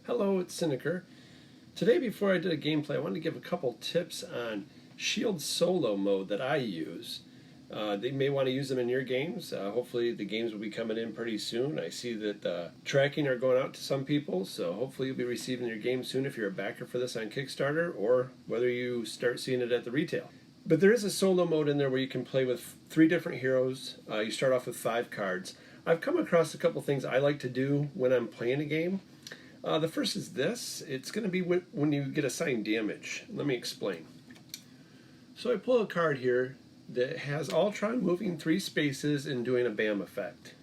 Hello, it's Cynicer. Today, before I did a gameplay, I wanted to give a couple tips on Shield Solo mode that I use. They may want to use them in your games. Hopefully the games will be coming in pretty soon. I see that tracking are going out to some people, so hopefully you'll be receiving your game soon if you're a backer for this on Kickstarter, or whether you start seeing it at the retail. But there is a solo mode in there where you can play with 3 different heroes. You start off with 5 cards. I've come across a couple things I like to do when I'm playing a game. The first is this. It's going to be when you get assigned damage. Let me explain. So I pull a card here that has Ultron moving 3 spaces and doing a BAM effect.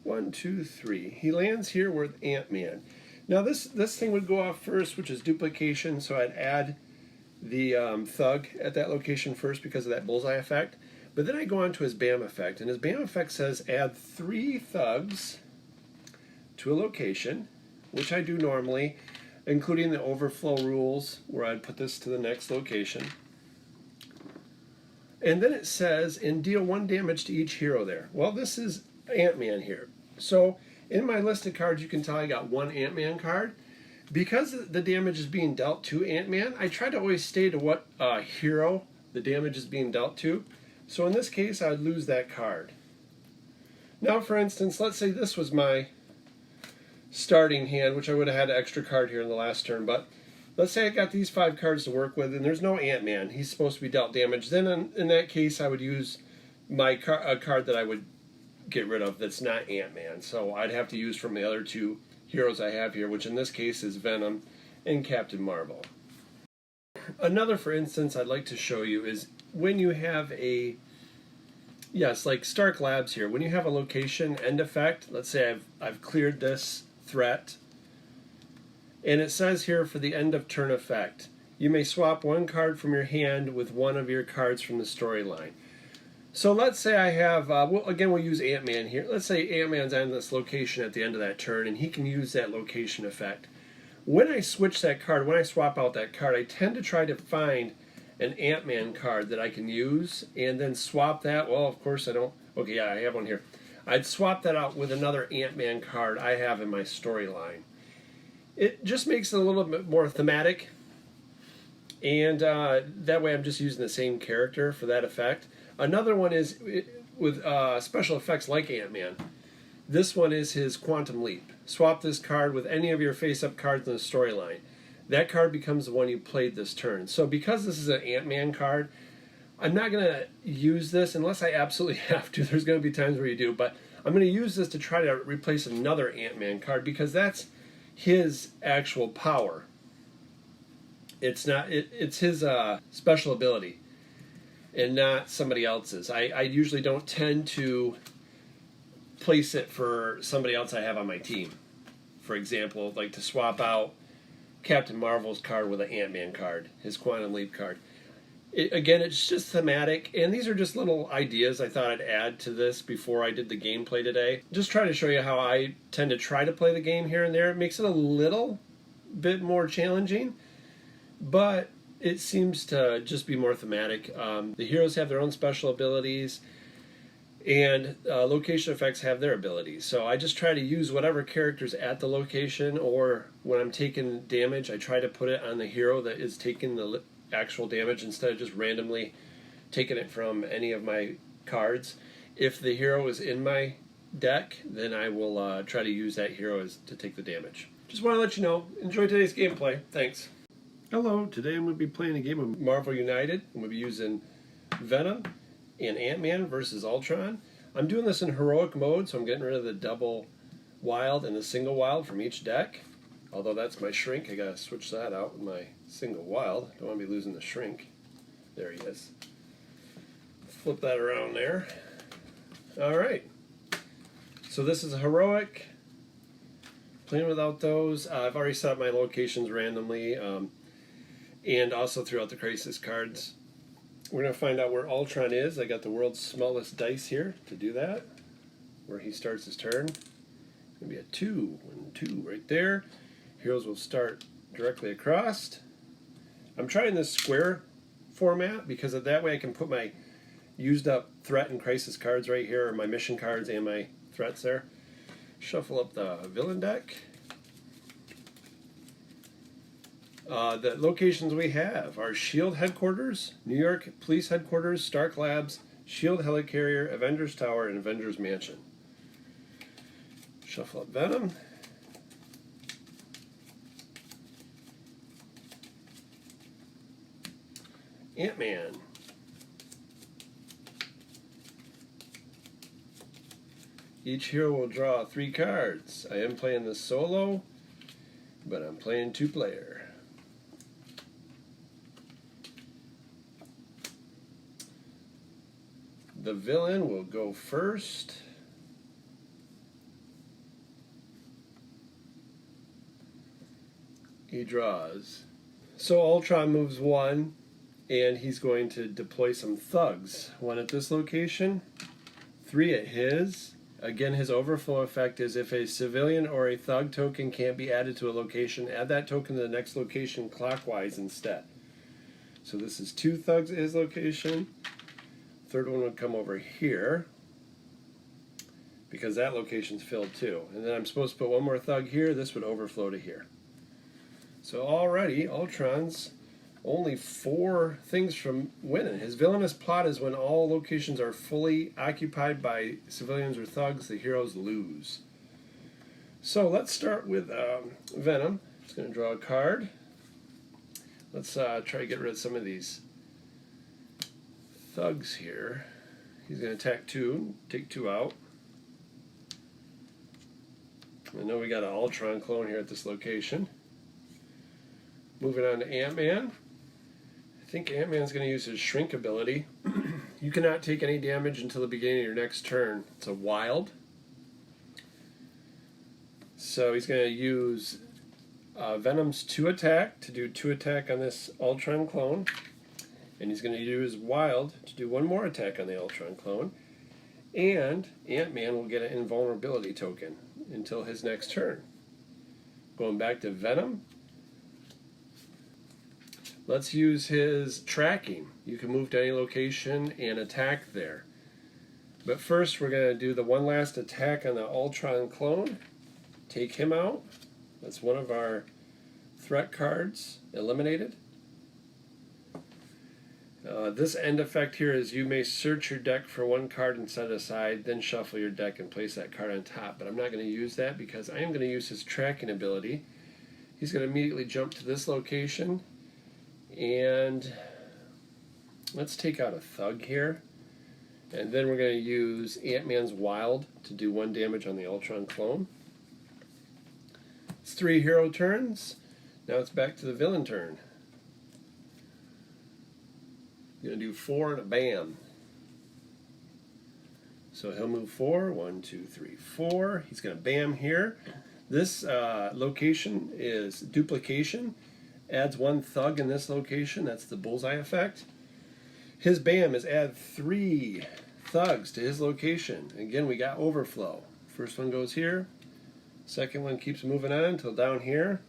1, 2, 3. He lands here with Ant-Man. Now this thing would go off first, which is duplication, so I'd add the thug at that location first because of that bullseye effect. But then I go on to his BAM effect, and his BAM effect says add 3 thugs to a location, which I do normally, including the overflow rules, where I'd put this to the next location. And then it says, and deal 1 damage to each hero there. Well, this is Ant-Man here. So in my list of cards, you can tell I got 1 Ant-Man card. Because the damage is being dealt to Ant-Man, I try to always stay to what hero the damage is being dealt to. So in this case, I'd lose that card. Now, for instance, let's say this was my starting hand, which I would have had an extra card here in the last turn, but let's say I got these 5 cards to work with and there's no Ant-Man. He's supposed to be dealt damage. Then in that case, I would use my a card that I would get rid of that's not Ant-Man. So I'd have to use from the other 2 heroes I have here, which in this case is Venom and Captain Marvel. Another, for instance, I'd like to show you is when you have like Stark Labs here, when you have a location end effect, let's say I've cleared this threat, and it says here for the end of turn effect, you may swap 1 card from your hand with 1 of your cards from the storyline. So let's say I have, we'll use Ant-Man here. Let's say Ant-Man's on this location at the end of that turn, and he can use that location effect. When I switch that card, when I swap out that card, I tend to try to find an Ant-Man card that I can use, and then swap that. Well, of course I don't. Okay, yeah, I have one here. I'd swap that out with another Ant-Man card I have in my storyline. It just makes it a little bit more thematic, and that way I'm just using the same character for that effect. Another one is with special effects like Ant-Man. This one is his Quantum Leap. Swap this card with any of your face-up cards in the storyline. That card becomes the one you played this turn. So because this is an Ant-Man card, I'm not going to use this unless I absolutely have to. There's going to be times where you do, but I'm going to use this to try to replace another Ant-Man card because that's his actual power. It's his special ability and not somebody else's. I usually don't tend to place it for somebody else I have on my team. For example, like to swap out Captain Marvel's card with an Ant-Man card, his Quantum Leap card. Again, it's just thematic, and these are just little ideas I thought I'd add to this before I did the gameplay today. Just try to show you how I tend to try to play the game here and there. It makes it a little bit more challenging, but it seems to just be more thematic. The heroes have their own special abilities, and location effects have their abilities. So I just try to use whatever character's at the location, or when I'm taking damage, I try to put it on the hero that is taking the actual damage instead of just randomly taking it from any of my cards. If the hero is in my deck, then I will try to use that hero to take the damage. Just want to let you know, enjoy today's gameplay. Thanks. Hello, today I'm going to be playing a game of Marvel United. I'm going to be using Venom and Ant-Man versus Ultron. I'm doing this in heroic mode, so I'm getting rid of the double wild and the single wild from each deck. Although that's my shrink, I gotta switch that out with my single wild. Don't want to be losing the shrink. There he is. Flip that around there. Alright. So this is a heroic. Playing without those. I've already set up my locations randomly. And also throughout the crisis cards. We're going to find out where Ultron is. I got the world's smallest dice here to do that. Where he starts his turn. Going to be a 2. 1, 2 right there. Heroes will start directly across. I'm trying this square format because of that way I can put my used up threat and crisis cards right here, or my mission cards and my threats there. Shuffle up the villain deck. The locations we have are SHIELD Headquarters, New York Police Headquarters, Stark Labs, SHIELD Helicarrier, Avengers Tower, and Avengers Mansion. Shuffle up Venom. Ant-Man. Each hero will draw 3 cards. I am playing this solo, but I'm playing 2-player. The villain will go first. He draws. So Ultron moves 1, and he's going to deploy some thugs. 1 at this location, 3 at his. Again, his overflow effect is if a civilian or a thug token can't be added to a location, add that token to the next location clockwise instead. So this is 2 thugs at his location. Third one would come over here because that location's filled too. And then I'm supposed to put 1 more thug here. This would overflow to here. So already, Ultron's only 4 things from winning. His villainous plot is when all locations are fully occupied by civilians or thugs, the heroes lose. So let's start with Venom. He's going to draw a card. Let's try to get rid of some of these thugs here. He's going to attack 2, take 2 out. I know we got an Ultron clone here at this location. Moving on to Ant-Man. I think Ant-Man's going to use his shrink ability. You cannot take any damage until the beginning of your next turn. It's a wild. So he's going to use Venom's 2 attack to do 2 attack on this Ultron clone. And he's going to use Wild to do 1 more attack on the Ultron clone. And Ant-Man will get an invulnerability token until his next turn. Going back to Venom. Let's use his tracking. You can move to any location and attack there. But first we're going to do the 1 last attack on the Ultron clone. Take him out. That's 1 of our threat cards eliminated. This end effect here is you may search your deck for 1 card and set it aside, then shuffle your deck and place that card on top. But I'm not going to use that because I am going to use his tracking ability. He's going to immediately jump to this location. And let's take out a thug here. And then we're going to use Ant-Man's Wild to do 1 damage on the Ultron clone. It's 3 hero turns. Now it's back to the villain turn. Going to do 4 and a bam. So he'll move 4. 1, 2, 3, 4. He's going to bam here. This location is duplication. Adds 1 thug in this location. That's the bullseye effect. His bam is add 3 thugs to his location. Again, we got overflow. First one goes here. Second one keeps moving on until down here.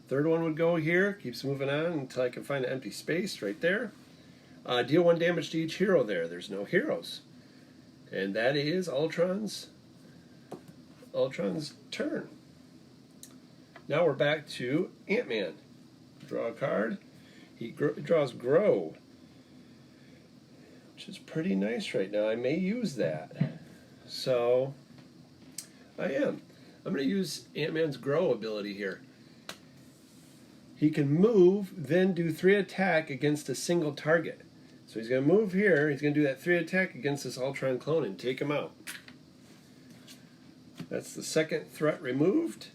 Third one would go here. Keeps moving on until I can find an empty space right there. Deal 1 damage to each hero there. There's no heroes. And that is Ultron's turn. Now we're back to Ant-Man. Draw a card. He draws Grow, which is pretty nice right now. I may use that. So I'm going to use Ant-Man's Grow ability here. He can move, then do 3 attack against a single target. So he's going to move here. He's going to do that 3 attack against this Ultron clone and take him out. That's the 2nd threat removed.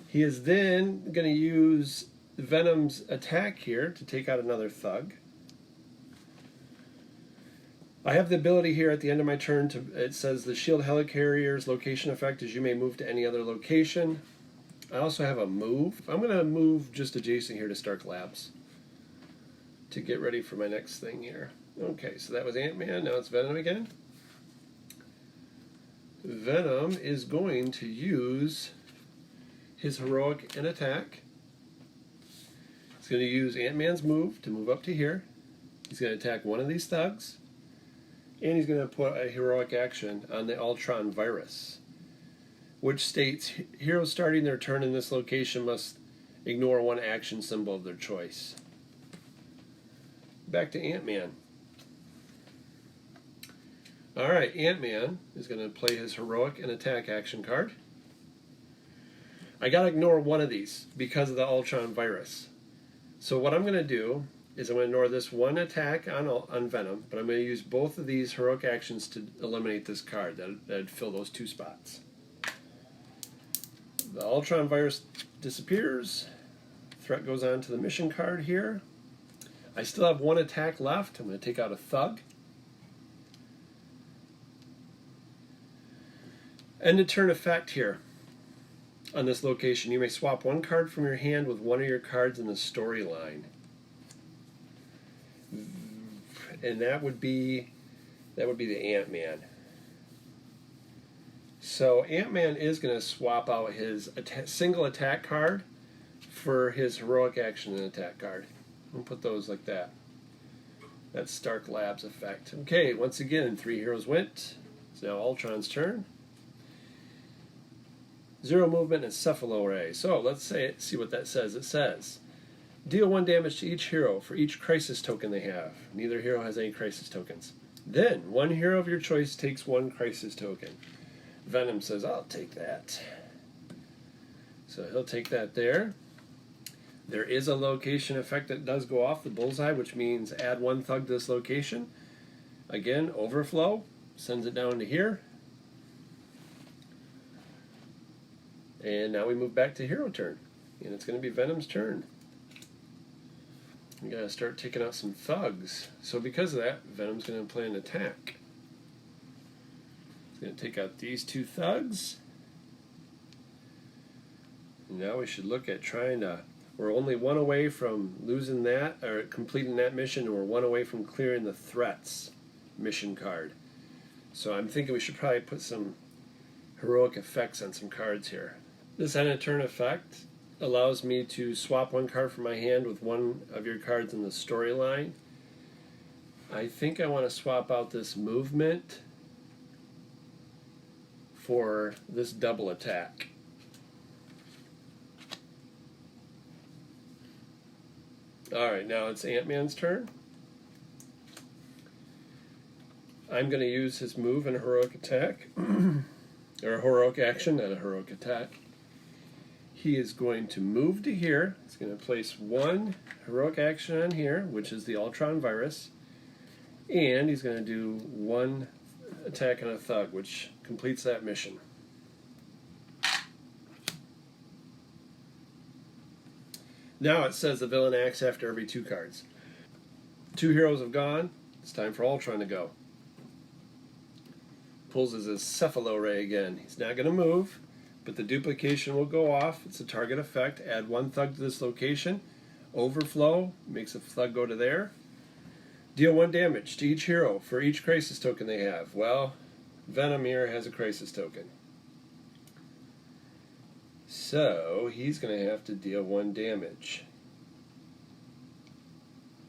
He is then going to use Venom's attack here to take out another thug. I have the ability here at the end of my turn to, it says the Shield Helicarrier's location effect is you may move to any other location. I also have a move. I'm going to move just adjacent here to Stark Labs to get ready for my next thing here. Okay, so that was Ant-Man. Now it's Venom again. Venom is going to use his heroic and attack. He's going to use Ant-Man's move to move up to here. He's going to attack 1 of these thugs. And he's going to put a heroic action on the Ultron virus, which states heroes starting their turn in this location must ignore one action symbol of their choice. Back to Ant-Man. Alright, Ant-Man is going to play his heroic and attack action card. I got to ignore one of these because of the Ultron virus. So what I'm going to do is I'm going to ignore this one attack on Venom, but I'm going to use both of these heroic actions to eliminate this card. That'd fill those two spots. The Ultron virus disappears. Threat goes on to the mission card here. I still have one attack left. I'm going to take out a Thug. End of turn effect here. On this location, you may swap one card from your hand with one of your cards in the storyline. And that would be the Ant-Man. So Ant-Man is going to swap out his single attack card for his heroic action and attack card. I'll put those like that. That's Stark Labs effect. Okay, once again, 3 heroes went. It's now Ultron's turn. 0 movement and Cephalo Ray. So let's see what that says. It says, deal 1 damage to each hero for each crisis token they have. Neither hero has any crisis tokens. Then, 1 hero of your choice takes 1 crisis token. Venom says, I'll take that. So he'll take that there. There is a location effect that does go off the bullseye, which means add 1 Thug to this location. Again, overflow. Sends it down to here. And now we move back to hero turn. And it's going to be Venom's turn. We got to start taking out some Thugs. So because of that, Venom's going to play an attack. He's going to take out these 2 Thugs. And now we should look at trying to... We're only 1 away from losing that, or completing that mission, and we're 1 away from clearing the Threats mission card. So I'm thinking we should probably put some heroic effects on some cards here. This end of turn effect allows me to swap 1 card from my hand with 1 of your cards in the storyline. I think I want to swap out this movement for this double attack. Alright, now it's Ant-Man's turn. I'm going to use his move and heroic attack. Or a heroic action, not a heroic attack. He is going to move to here. He's going to place 1 heroic action on here, which is the Ultron virus. And he's going to do 1 attack on a Thug, which completes that mission. Now it says the villain acts after every 2 cards. 2 heroes have gone. It's time for Ultron to go. Pulls his Cephalo Ray again. He's not going to move, but the duplication will go off. It's a target effect. Add 1 Thug to this location. Overflow makes a Thug go to there. Deal 1 damage to each hero for each crisis token they have. Well, Venom here has a crisis token. So he's going to have to deal 1 damage.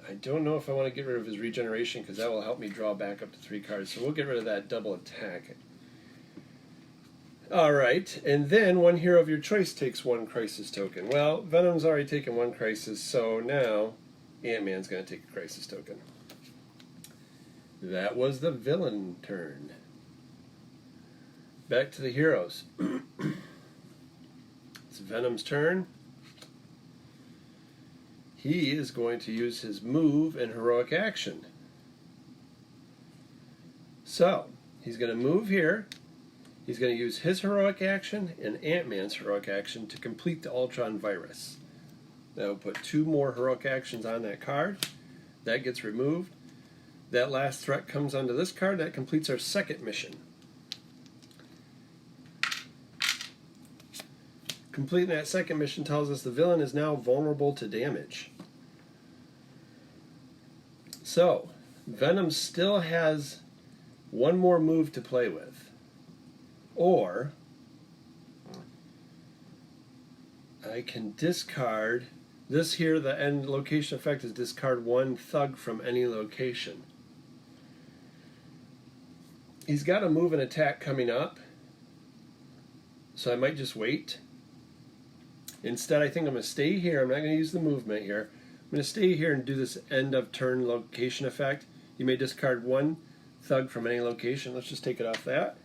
I don't know if I want to get rid of his regeneration because that will help me draw back up to 3 cards. So we'll get rid of that double attack. Alright, and then 1 hero of your choice takes 1 crisis token. Well, Venom's already taken 1 crisis, so now Ant-Man's going to take a crisis token. That was the villain turn. Back to the heroes. It's Venom's turn. He is going to use his move and heroic action. So, he's going to move here. He's going to use his heroic action and Ant-Man's heroic action to complete the Ultron virus. That will put 2 more heroic actions on that card. That gets removed. That last threat comes onto this card. That completes our 2nd mission. Completing that 2nd mission tells us the villain is now vulnerable to damage. So, Venom still has 1 more move to play with. Or, I can discard, this here, the end location effect is discard 1 Thug from any location. He's got a move and attack coming up, so I might just wait. Instead, I think I'm going to stay here. I'm not going to use the movement here. I'm going to stay here and do this end of turn location effect. You may discard one thug from any location. Let's just take it off that.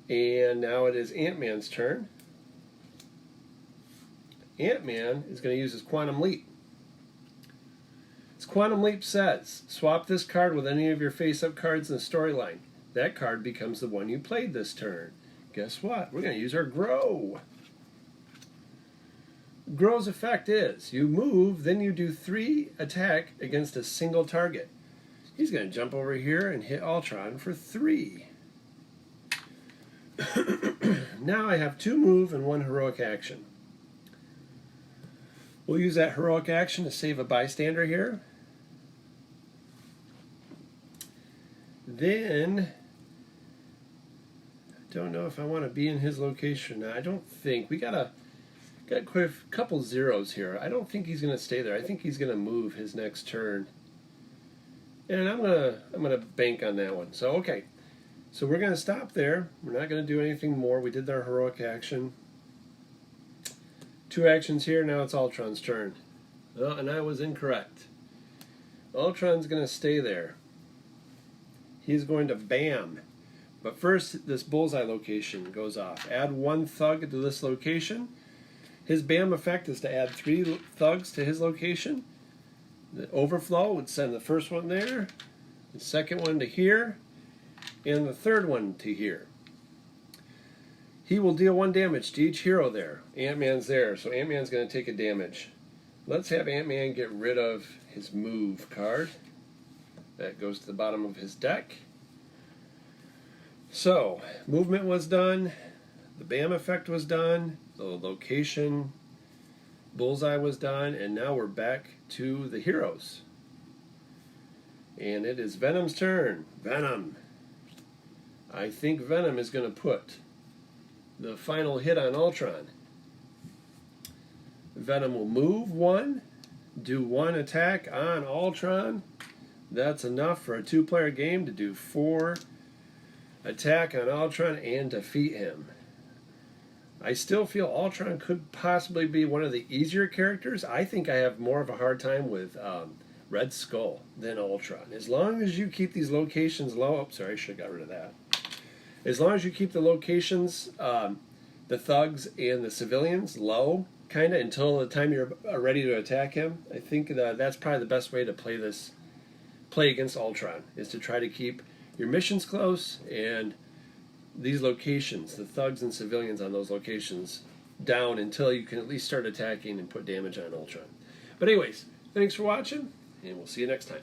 And now it is Ant-Man's turn. Ant-Man is going to use his Quantum Leap. His Quantum Leap says, swap this card with any of your face-up cards in the storyline. That card becomes the one you played this turn. Guess what? We're going to use our Grow. Grow's effect is, you move, then you do 3 attack against a single target. He's going to jump over here and hit Ultron for 3. Now I have 2 move and 1 heroic action. We'll use that heroic action to save a bystander here. Then, I don't know if I want to be in his location. I don't think. We got quite a couple zeros here. I don't think he's going to stay there. I think he's going to move his next turn. And I'm gonna bank on that one. So okay. So we're going to stop there. We're not going to do anything more. We did our heroic action. 2 actions here. Now it's Ultron's turn. Oh, and I was incorrect. Ultron's going to stay there. He's going to bam. But first, this bullseye location goes off. Add 1 thug to this location. His bam effect is to add 3 thugs to his location. The overflow would send the first one there, the second one to here, and the third one to here. He will deal 1 damage to each hero there. Ant-Man's there, so Ant-Man's going to take a damage. Let's have Ant-Man get rid of his move card. That goes to the bottom of his deck. So, movement was done, the BAM effect was done, the location bullseye was done, and now we're back to the heroes. And it is Venom's turn. Venom. I think Venom is going to put the final hit on Ultron. Venom will move 1, do 1 attack on Ultron. That's enough for a 2-player game to do 4 attack on Ultron and defeat him. I still feel Ultron could possibly be one of the easier characters. I think I have more of a hard time with Red Skull than Ultron. As long as you keep these locations low. Oh, sorry, I should have got rid of that. As long as you keep the locations, the thugs and the civilians low, kind of until the time you're ready to attack him, I think that's probably the best way to play against Ultron, is to try to keep your missions close and these locations, the thugs and civilians on those locations, down until you can at least start attacking and put damage on Ultron. But anyways, thanks for watching, and we'll see you next time.